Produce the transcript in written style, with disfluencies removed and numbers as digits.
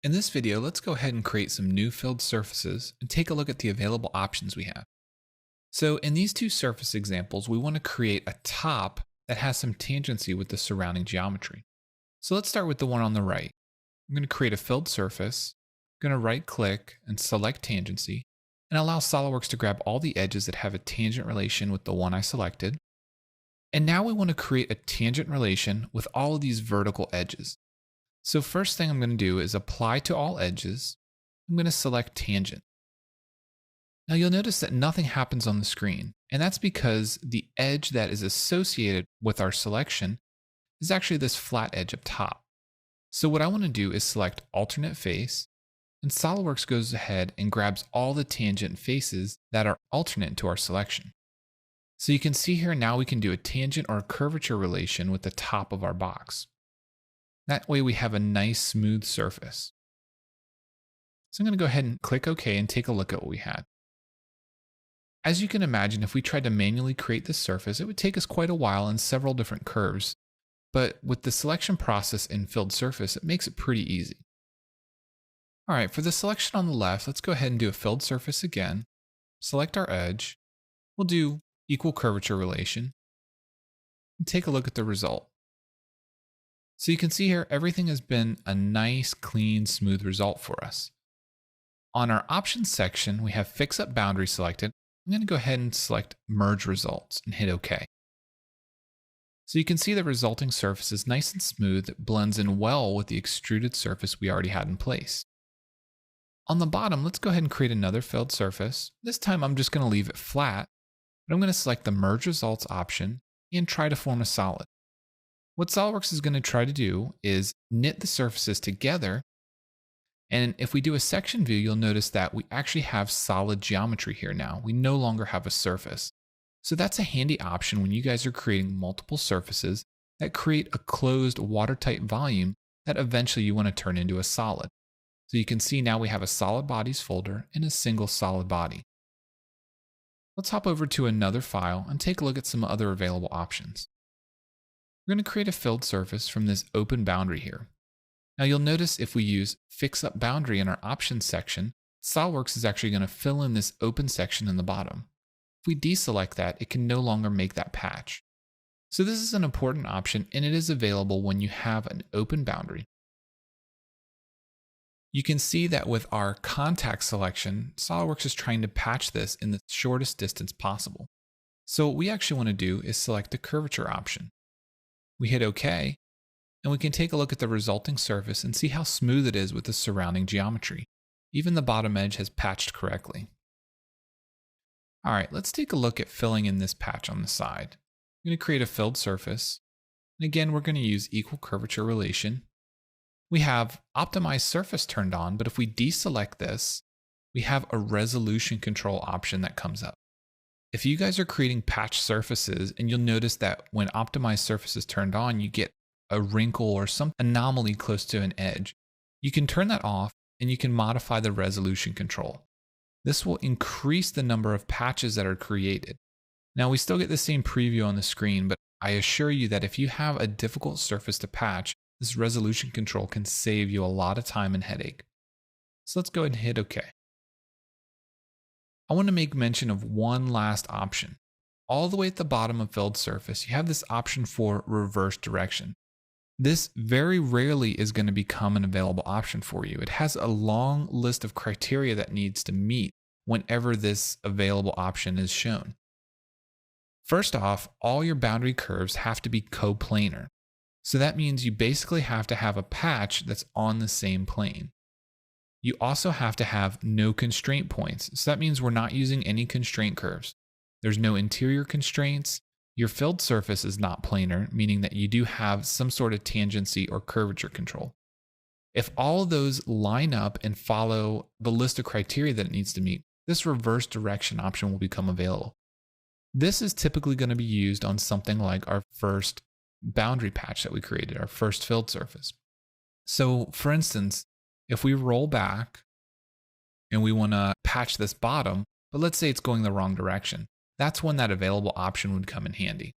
In this video, let's go ahead and create some new filled surfaces and take a look at the available options we have. So in these two surface examples, we want to create a top that has some tangency with the surrounding geometry. So let's start with the one on the right. I'm going to create a filled surface. I'm going to right click and select tangency and allow SOLIDWORKS to grab all the edges that have a tangent relation with the one I selected. And now we want to create a tangent relation with all of these vertical edges. So first thing I'm going to do is apply to all edges. I'm going to select tangent. Now you'll notice that nothing happens on the screen, and that's because the edge that is associated with our selection is actually this flat edge up top. So what I want to do is select alternate face, and SOLIDWORKS goes ahead and grabs all the tangent faces that are alternate to our selection. So you can see here now we can do a tangent or a curvature relation with the top of our box. That way we have a nice smooth surface. So I'm going to go ahead and click OK and take a look at what we had. As you can imagine, if we tried to manually create this surface, it would take us quite a while and several different curves. But with the selection process in filled surface, it makes it pretty easy. All right, for the selection on the left, let's go ahead and do a filled surface again. Select our edge. We'll do equal curvature relation. And take a look at the result. So you can see here, everything has been a nice, clean, smooth result for us. On our options section, we have fix up boundary selected. I'm going to go ahead and select merge results and hit OK. So you can see the resulting surface is nice and smooth. It blends in well with the extruded surface we already had in place. On the bottom, let's go ahead and create another filled surface. This time I'm just going to leave it flat, but I'm going to select the merge results option and try to form a solid. What SOLIDWORKS is going to try to do is knit the surfaces together. And if we do a section view, you'll notice that we actually have solid geometry here now. We no longer have a surface. So that's a handy option when you guys are creating multiple surfaces that create a closed watertight volume that eventually you want to turn into a solid. So you can see now we have a solid bodies folder and a single solid body. Let's hop over to another file and take a look at some other available options. We're going to create a filled surface from this open boundary here. Now you'll notice if we use fix up boundary in our options section, SOLIDWORKS is actually going to fill in this open section in the bottom. If we deselect that, it can no longer make that patch. So this is an important option and it is available when you have an open boundary. You can see that with our contact selection, SOLIDWORKS is trying to patch this in the shortest distance possible. So what we actually want to do is select the curvature option. We hit OK, and we can take a look at the resulting surface and see how smooth it is with the surrounding geometry. Even the bottom edge has patched correctly. All right, let's take a look at filling in this patch on the side. I'm going to create a filled surface. And again, we're going to use equal curvature relation. We have optimized surface turned on, but if we deselect this, we have a resolution control option that comes up. If you guys are creating patch surfaces and you'll notice that when optimized surface is turned on, you get a wrinkle or some anomaly close to an edge, you can turn that off and you can modify the resolution control. This will increase the number of patches that are created. Now we still get the same preview on the screen, but I assure you that if you have a difficult surface to patch, this resolution control can save you a lot of time and headache. So let's go ahead and hit OK. I want to make mention of one last option. All the way at the bottom of filled surface, you have this option for reverse direction. This very rarely is going to become an available option for you. It has a long list of criteria that needs to meet whenever this available option is shown. First off, all your boundary curves have to be coplanar. So that means you basically have to have a patch that's on the same plane. You also have to have no constraint points. So that means we're not using any constraint curves. There's no interior constraints. Your filled surface is not planar, meaning that you do have some sort of tangency or curvature control. If all of those line up and follow the list of criteria that it needs to meet, this reverse direction option will become available. This is typically going to be used on something like our first boundary patch that we created, our first filled surface. So for instance, if we roll back and we want to patch this bottom, but let's say it's going the wrong direction, that's when that available option would come in handy.